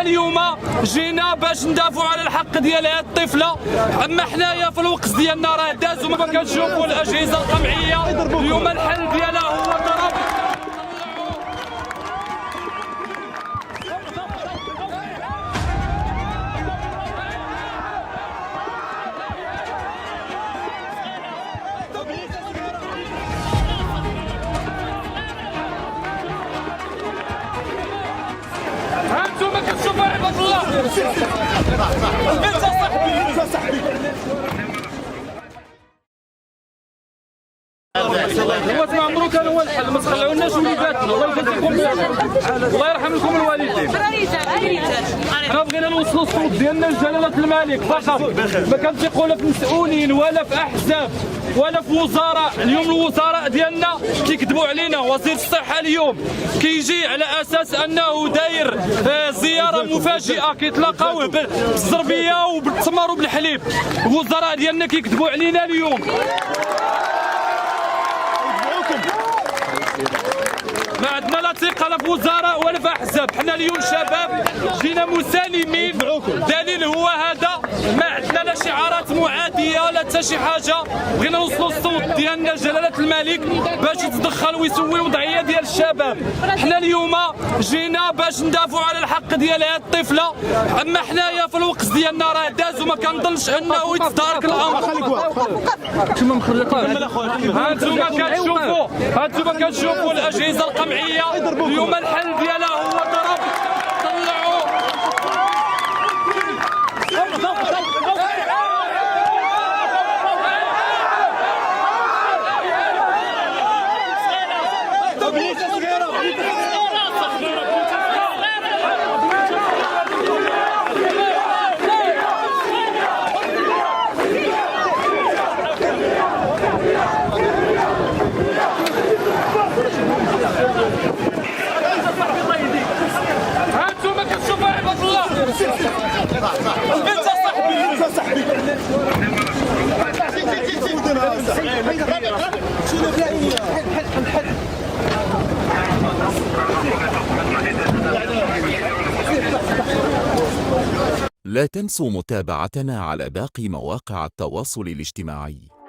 حنا اليوم جينا باش ندافعوا على الحق ديال هاد الطفله. اما حنايا في الوقت ديالنا راه داز وما كنشوفوا الاجهزه القمعيه. اليوم الحل ديالها هو ضرب. هانتوما كتشوفوا عباد الله البنت صاحبي هو ما عمرو كان هو الحل. ما تخلعوناش وليداتنا. الله يجازيكم الله يرحم لكم الوالدين. حنا بغينا نوصلوا الصوت ديالنا لجلاله الملك فقط. ما كانش يقولوا في مسؤولين ولا في احزاب ولا في وزراء. اليوم الوزراء ديالنا كيكذبوا علينا. وزير الصحه اليوم كيجي على اساس انه داير زياره مفاجئه كيتلاقاو بالزربيه وبالتمر وبالحليب. الوزراء ديالنا كيكذبوا علينا اليوم. ما عندنا لا ثقه لا في وزراء ولا في احزاب. حنا اليوم شباب جينا مسالمين. دليل هو هذا. ما عندنا لا شعارات معاديه ولا حتى شي حاجه. بغينا نوصلوا الصوت ديالنا لجلاله الملك باش يتدخل ويسوي الوضعيه ديال الشباب. حنا اليوم جينا باش ندافعوا على الحق ديال هاد الطفله. اما حنايا في الوقت ديالنا راه داز وما كنظنش انه يتدارك الامر. هانتوما كتشوفوا الاجهزه القمعيه. اليوم الحل ديالها هو ضرب. طلعوا هانتوما كتشوفوا عباد الله البنت صاحبي لا تنسوا متابعتنا على باقي مواقع التواصل الاجتماعي.